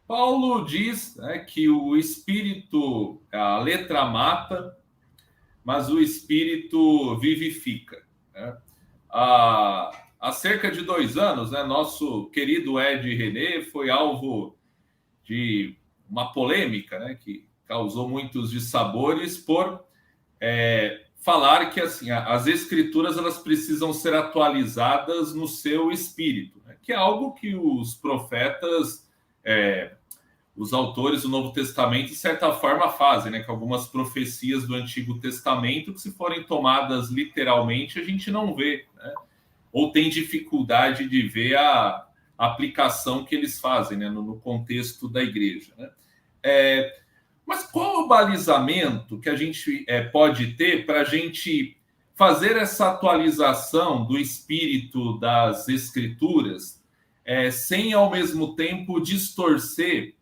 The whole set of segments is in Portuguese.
Paulo diz, né, que o espírito, a letra mata, mas o espírito vivifica, né? Há cerca de 2 anos, né, nosso querido Ed René foi alvo de uma polêmica, né, que causou muitos dissabores por falar que assim as escrituras elas precisam ser atualizadas no seu espírito, né, que é algo que os profetas, os autores do Novo Testamento, de certa forma, fazem, né? Que algumas profecias do Antigo Testamento, que se forem tomadas literalmente, a gente não vê, né? Ou tem dificuldade de ver a aplicação que eles fazem, né? No contexto da igreja, né? Mas qual o balizamento que a gente pode ter para a gente fazer essa atualização do espírito das escrituras, sem ao mesmo tempo distorcer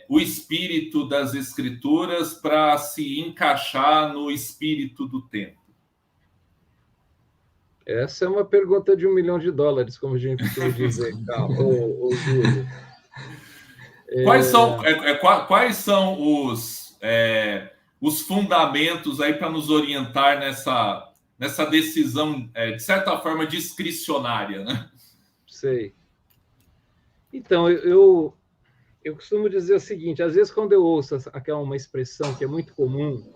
o espírito das escrituras para se encaixar no espírito do tempo? Essa é uma pergunta de $1 milhão, como a gente costuma dizer, ô Júlio. Quais são os fundamentos aí para nos orientar nessa decisão, de certa forma, discricionária, né? Sei. Então, eu costumo dizer o seguinte, às vezes quando eu ouço uma expressão que é muito comum,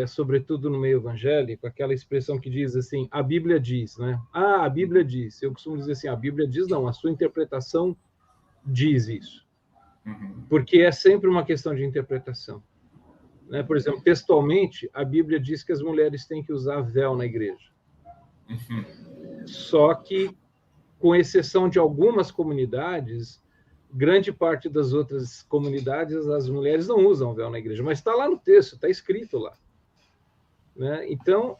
sobretudo no meio evangélico, aquela expressão que diz assim, a Bíblia diz, né? Ah, a Bíblia diz. Eu costumo dizer assim, a Bíblia diz não, a sua interpretação diz isso. Porque é sempre uma questão de interpretação. Né? Por exemplo, textualmente, a Bíblia diz que as mulheres têm que usar véu na igreja. Só que, com exceção de algumas comunidades, grande parte das outras comunidades, as mulheres não usam véu na igreja, mas está lá no texto, está escrito lá. Né? Então,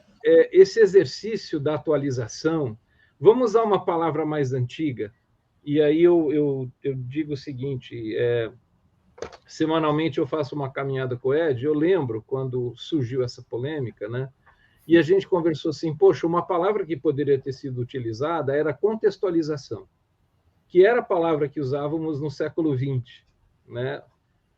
esse exercício da atualização, vamos usar uma palavra mais antiga, e aí eu digo o seguinte, semanalmente eu faço uma caminhada com o Ed, eu lembro quando surgiu essa polêmica, né? E a gente conversou assim, poxa, uma palavra que poderia ter sido utilizada era contextualização, que era a palavra que usávamos no século XX, né?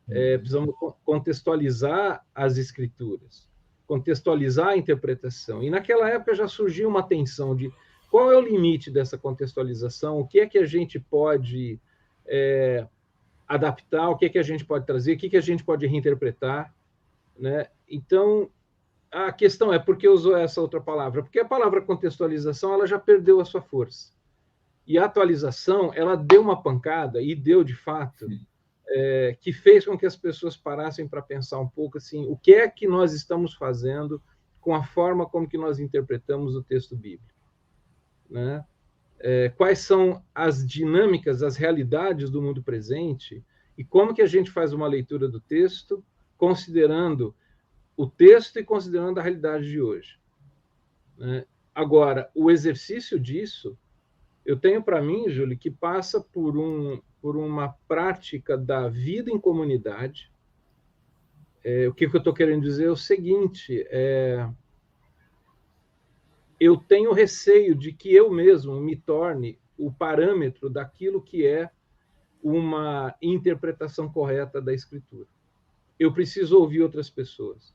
Precisamos contextualizar as escrituras, contextualizar a interpretação. E naquela época já surgiu uma tensão de qual é o limite dessa contextualização, o que é que a gente pode adaptar, o que é que a gente pode trazer, o que é que a gente pode reinterpretar, né? Então, a questão é por que usou essa outra palavra? Porque a palavra contextualização ela já perdeu a sua força. E a atualização, ela deu uma pancada, e deu de fato, que fez com que as pessoas parassem para pensar um pouco assim, o que é que nós estamos fazendo com a forma como que nós interpretamos o texto bíblico, né? Quais são as dinâmicas, as realidades do mundo presente e como que a gente faz uma leitura do texto considerando o texto e considerando a realidade de hoje, né? Agora, o exercício disso, eu tenho para mim, Júlio, que passa por uma prática da vida em comunidade. O que eu estou querendo dizer é o seguinte, eu tenho receio de que eu mesmo me torne o parâmetro daquilo que é uma interpretação correta da Escritura. Eu preciso ouvir outras pessoas,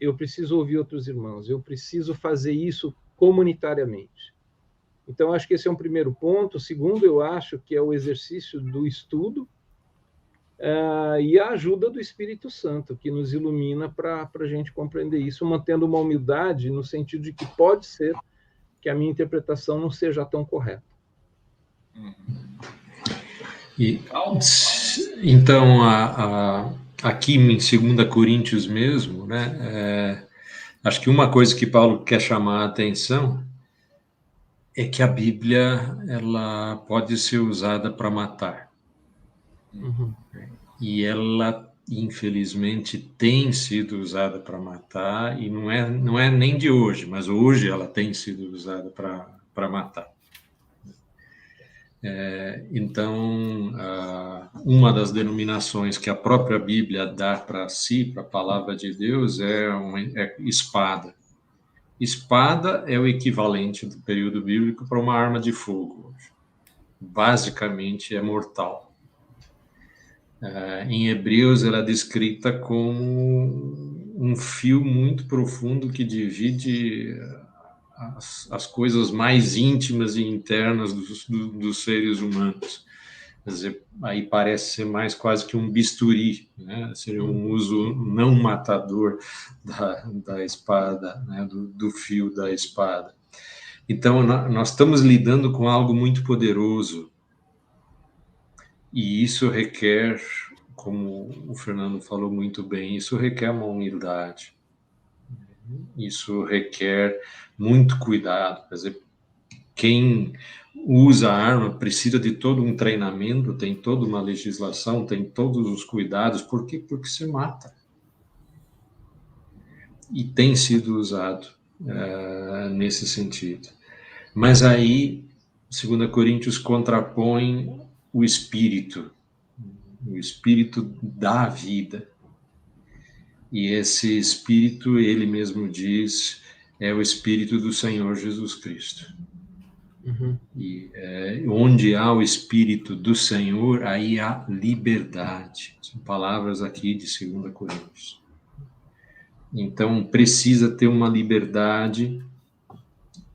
eu preciso ouvir outros irmãos, eu preciso fazer isso comunitariamente. Então, acho que esse é um primeiro ponto. Segundo, eu acho que é o exercício do estudo e a ajuda do Espírito Santo, que nos ilumina para a gente compreender isso, mantendo uma humildade no sentido de que pode ser que a minha interpretação não seja tão correta. E, então, aqui em 2 Coríntios mesmo, né, acho que uma coisa que Paulo quer chamar a atenção é que a Bíblia ela pode ser usada para matar. E ela, infelizmente, tem sido usada para matar, e não é nem de hoje, mas hoje ela tem sido usada para matar. Então, uma das denominações que a própria Bíblia dá para si, para a palavra de Deus, é espada. Espada é o equivalente do período bíblico para uma arma de fogo. Basicamente, é mortal. Em Hebreus, ela é descrita como um fio muito profundo que divide as coisas mais íntimas e internas dos seres humanos. Quer dizer, aí parece ser mais quase que um bisturi, né? Seria um uso não matador da espada, né? do fio da espada. Então, nós estamos lidando com algo muito poderoso, e isso requer, como o Fernando falou muito bem, isso requer uma humildade, isso requer muito cuidado. Quer dizer, quem usa a arma precisa de todo um treinamento, tem toda uma legislação, tem todos os cuidados. Por quê? Porque se mata. E tem sido usado nesse sentido. Mas aí, 2 Coríntios contrapõe o espírito da vida. E esse espírito, ele mesmo diz, é o espírito do Senhor Jesus Cristo. E onde há o Espírito do Senhor, aí há liberdade. São palavras aqui de 2 Coríntios. Então, precisa ter uma liberdade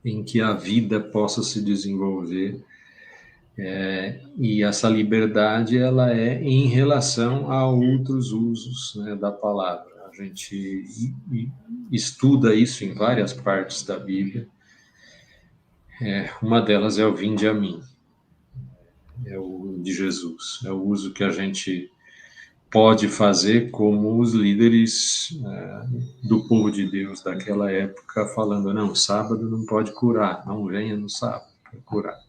em que a vida possa se desenvolver. E essa liberdade, ela é em relação a outros usos, né, da palavra. A gente estuda isso em várias partes da Bíblia. Uma delas é o vinde a mim. É o de Jesus, é o uso que a gente pode fazer como os líderes do povo de Deus daquela época, falando, não, sábado não pode curar, não venha no sábado para curar.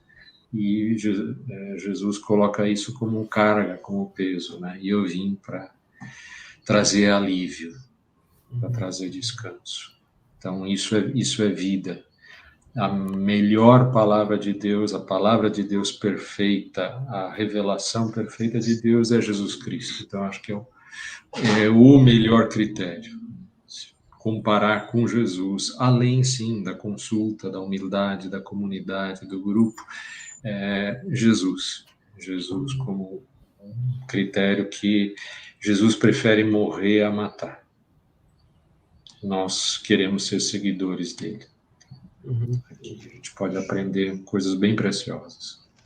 E Jesus coloca isso como carga, como peso, né? E eu vim para trazer alívio, para trazer descanso. Então, isso é vida. A melhor palavra de Deus, a palavra de Deus perfeita, a revelação perfeita de Deus é Jesus Cristo. Então, acho que é o melhor critério. Comparar com Jesus, além, sim, da consulta, da humildade, da comunidade, do grupo, Jesus como um critério que Jesus prefere morrer a matar. Nós queremos ser seguidores dele. Aqui a gente pode aprender coisas bem preciosas.